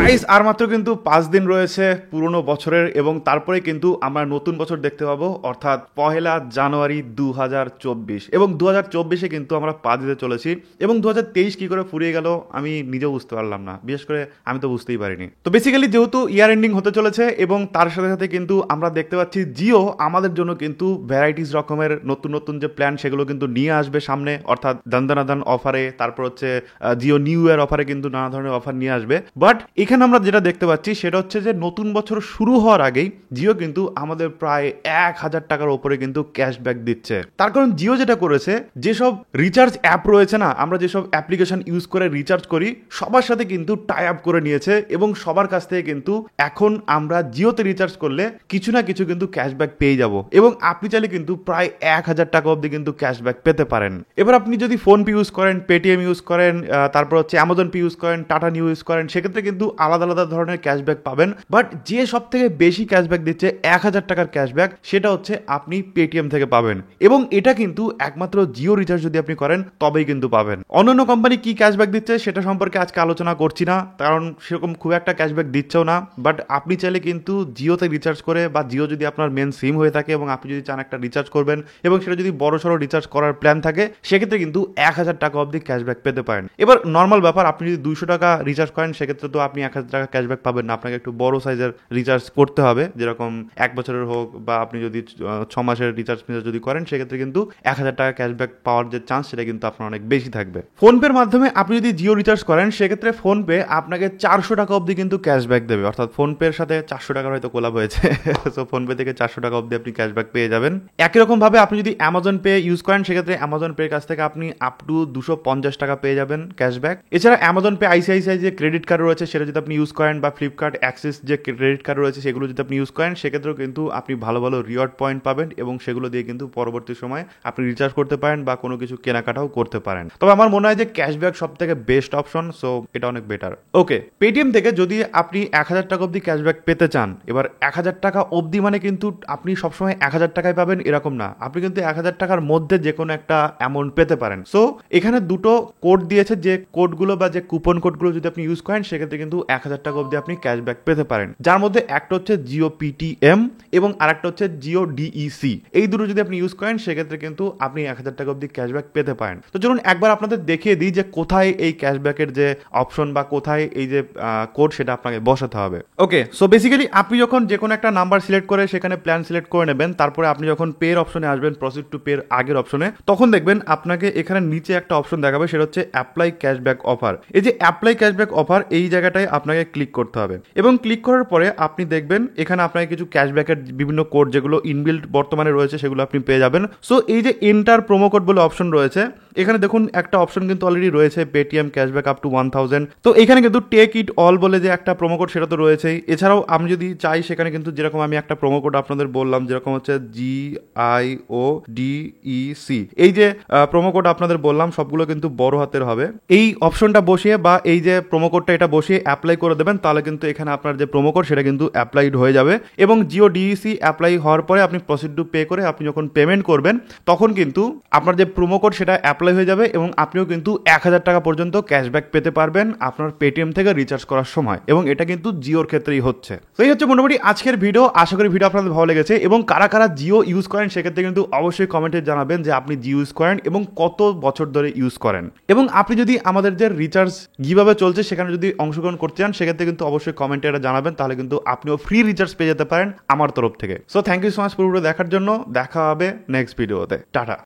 Guys আর মাত্র কিন্তু 5 দিন রয়েছে পুরনো বছরের এবং তারপরে কিন্তু আমরা নতুন বছর দেখতে পাবো অর্থাৎ পহেলা জানুয়ারি 2024 এবং 2024-এ কিন্তু আমরা পা দিতে চলেছি এবং 2023 কি করে ফুরিয়ে গেল আমি নিজেও বুঝতে পারলাম না, বিশেষ করে আমি তো বুঝতেই পারিনি। তো বেসিক্যালি যেহেতু ইয়ার এন্ডিং হতে চলেছে এবং তার সাথে সাথে কিন্তু আমরা দেখতে পাচ্ছি জিও আমাদের জন্য কিন্তু ভ্যারাইটিস রকমের নতুন নতুন যে প্ল্যান সেগুলো কিন্তু নিয়ে আসবে সামনে, অর্থাৎ দান অফারে, তারপর হচ্ছে জিও নিউ ইয়ার অফারে কিন্তু নানা ধরনের অফার নিয়ে আসবে। বাট এখানে আমরা যেটা দেখতে পাচ্ছি সেটা হচ্ছে যে নতুন বছর শুরু হওয়ার আগেই জিও কিন্তু আমাদের প্রায় 1000 টাকার উপরে কিন্তু ক্যাশব্যাক দিচ্ছে। তার কারণ জিও যেটা করেছে, যেসব রিচার্জ অ্যাপ রয়েছে না, আমরা যেসব অ্যাপ্লিকেশন ইউজ করে রিচার্জ করি সবার সাথে কিন্তু টাই আপ করে নিয়েছে এবং সবার কাছ থেকে কিন্তু এখন আমরা জিওতে রিচার্জ করলে কিছু না কিছু কিন্তু ক্যাশব্যাক পেয়ে যাব এবং আপনি চাইলে কিন্তু প্রায় 1000 টাকা অবধি কিন্তু ক্যাশব্যাক পেতে পারেন। এবার আপনি যদি ফোন পে ইউজ করেন, পেটিএম ইউজ করেন, তারপর হচ্ছে অ্যামাজন পে ইউজ করেন, টাটা নিউ ইউজ করেন, সেক্ষেত্রে কিন্তু আলাদা আলাদা ধরনের ক্যাশব্যাক পাবেন। বাট যে সব থেকে বেশি ক্যাশব্যাক দিচ্ছে 1000 টাকার ক্যাশব্যাক, সেটা হচ্ছে আপনি পেটিএম থেকে পাবেন এবং এটা কিন্তু একমাত্র জিও রিচার্জ যদি আপনি করেন তবেই কিন্তু পাবেন। অন্যান্য কোম্পানি কি ক্যাশব্যাক দিচ্ছে সেটা সম্পর্কে আজকে আলোচনা করছি না, কারণ সেরকম খুব একটা ক্যাশব্যাক দিচ্ছেও না। বাট আপনি চাইলে কিন্তু জিওতে রিচার্জ করে, বা জিও যদি আপনার মেন সিম হয়ে থাকে এবং আপনি যদি চান একটা রিচার্জ করবেন এবং সেটা যদি বড় সড়ো রিচার্জ করার প্ল্যান থাকে, সেক্ষেত্রে কিন্তু 1000 টাকা অবধি ক্যাশব্যাক পেতে পারেন। এবার নর্মাল ব্যাপার, আপনি যদি 200 টাকা রিচার্জ করেন সেক্ষেত্রে তো আপনি 1000 টাকা ক্যাশব্যাক পাবেন না, আপনাকে একটু বড় সাইজের রিচার্জ করতে হবে, যেরকম 1 বছরের হোক বা আপনি যদি 6 মাসের রিচার্জ যদি করেন সেক্ষেত্রে কিন্তু 1000 টাকা ক্যাশব্যাক পাওয়ার যে চান্স সেটা কিন্তু আপনার অনেক বেশি থাকবে। ফোনপের মাধ্যমে আপনি যদি জিও রিচার্জ করেন সেক্ষেত্রে ফোনপে আপনাকে 400 টাকা অবধি কিন্তু ক্যাশব্যাক দেবে, অর্থাৎ ফোনপের সাথে 400 টাকার হয়তো কোলাপ হয়েছে, সো ফোনপে থেকে 400 টাকা অবধি আপনি ক্যাশব্যাক পেয়ে যাবেন। একই রকম ভাবে আপনি যদি অ্যামাজন পে ইউজ করেন সেক্ষেত্রে অ্যামাজন পের কাছ থেকে আপনি আপ টু 250 টাকা পেয়ে যাবেন ক্যাশব্যাক। এছাড়া অ্যামাজন পে আইসিআইসিআই যে ক্রেডিট কার্ড রয়েছে সেটা যদি আপনি ইউজ করেন, বা ফ্লিপকার্ট অ্যাক্সিস যে ক্রেডিট কার্ড রয়েছে সেগুলো যদি আপনি ইউজ করেন সেক্ষেত্রেও কিন্তু আপনি ভালো ভালো রিওয়ার্ড পয়েন্ট পাবেন এবং সেগুলো দিয়ে কিন্তু পরবর্তী সময় আপনি রিচার্জ করতে পারেন বা কোনো কিছু কেনাকাটাও করতে পারেন। তবে আমার মনে হয় যে ক্যাশব্যাক সব থেকে বেস্ট অপশন, সো এটা অনেক বেটার। ওকে, পেটিএম থেকে যদি আপনি 1000 টাকা অবধি ক্যাশব্যাক পেতে চান, এবার 1000 টাকা অবধি মানে কিন্তু আপনি সবসময় 1000 টাকায় পাবেন এরকম না, আপনি কিন্তু 1000 টাকার মধ্যে যে কোনো একটা অ্যামাউন্ট পেতে পারেন। সো এখানে দুটো কোড দিয়েছে, যে কোডগুলো বা যে কুপন কোডগুলো যদি আপনি ইউজ করেন সেক্ষেত্রে কিন্তু 1000 টাকা অবধি আপনি ক্যাশব্যাক পেতে পারেন, যার মধ্যে একটা হচ্ছে জিও পিটিএম এবং আরেকটা হচ্ছে জিও ডিইসি। এই দুটো যদি আপনি ইউজ করেন সেক্ষেত্রে কিন্তু আপনি 1000 টাকা অবধি ক্যাশব্যাক পেতে পারেন। তো চলুন একবার আপনাদের দেখিয়ে দিই যে কোথায় এই ক্যাশব্যাকের যে অপশন বা কোথায় এই যে কোড সেটা আপনাকে বসাতে হবে। ওকে, সো বেসিক্যালি আপনি যখন যে কোনো একটা নাম্বার সিলেক্ট করে সেখানে প্ল্যান সিলেক্ট করে নেবেন, তারপরে আপনি যখন পের অপশনে আসবেন, প্রসিড টু পের আগের অপশনে, তখন দেখবেন আপনাকে এখানে নিচে একটা অপশন দেখাবে, সেটা হচ্ছে অ্যাপ্লাই ক্যাশব্যাক অফার। এই যে অ্যাপ্লাই ক্যাশব্যাক অফার, এই জায়গাটায় আপনাকে ক্লিক করতে হবে এবং ক্লিক করার পরে আপনি দেখবেন এখানে আপনাকে কিছু ক্যাশব্যাকের বিভিন্ন কোড যেগুলো ইনবিল্ট বর্তমানে রয়েছে সেগুলো আপনি পেয়ে যাবেন। সো এই যে এন্টার প্রোমো কোড বলে অপশন রয়েছে, এখানে দেখুন একটা অপশন কিন্তু অলরেডি রয়েছে, পেটিএম ক্যাশব্যাক আপ টু 1000। তো এখানে কিন্তু টেক ইট অল বলে যে একটা প্রোমো কোড সেটা তো রয়েছেই। এছাড়াও আমি যদি চাই সেখানে কিন্তু যেরকম আমি একটা প্রোমো কোড আপনাদের বললাম, যেরকম হচ্ছে GIODEC, এই যে প্রোমো কোড আপনাদের বললাম সবগুলো কিন্তু বড় হাতের হবে। এই অপশনটা বসিয়ে বা এই যে প্রোমো কোডটা এটা বসিয়ে অ্যাপ্লাই করে দেবেন, তাহলে কিন্তু এখানে আপনার যে প্রোমো কোড সেটা কিন্তু অ্যাপ্লাইড হয়ে যাবে এবং জিও ডিইসি অ্যাপ্লাই হওয়ার পরে আপনি প্রসিড টু পে করে আপনি যখন পেমেন্ট করবেন তখন কিন্তু আপনার যে প্রোমো কোড সেটা অ্যাপ্লাই হয়ে যাবে এবং আপনিও কিন্তু 1000 টাকা পর্যন্ত ক্যাশব্যাক পেতে পারবেন আপনার পেটিএম থেকে রিচার্জ করার সময়, এবং এটা কিন্তু জিওর ক্ষেত্রেই হচ্ছে। তো এই হচ্ছে মোটামুটি আজকের ভিডিও। আশা করি ভিডিও আপনাদের ভালো লেগেছে এবং কারা কারা জিও ইউজ করেন সেক্ষেত্রে কিন্তু অবশ্যই কমেন্টে জানাবেন যে আপনি জিও ইউজ করেন এবং কত বছর ধরে ইউজ করেন, এবং আপনি যদি আমাদের যে রিচার্জ কিভাবে চলছে সেখানে যদি অংশগ্রহণ করতে চান সেক্ষেত্রে কিন্তু অবশ্যই কমেন্টে এটা জানাবেন, তাহলে কিন্তু আপনিও ফ্রি রিচার্জ পেয়ে যেতে পারেন আমার তরফ থেকে। So thank you so much পুরো দেখার জন্য, দেখা হবে নেক্সট ভিডিওতে। টাটা।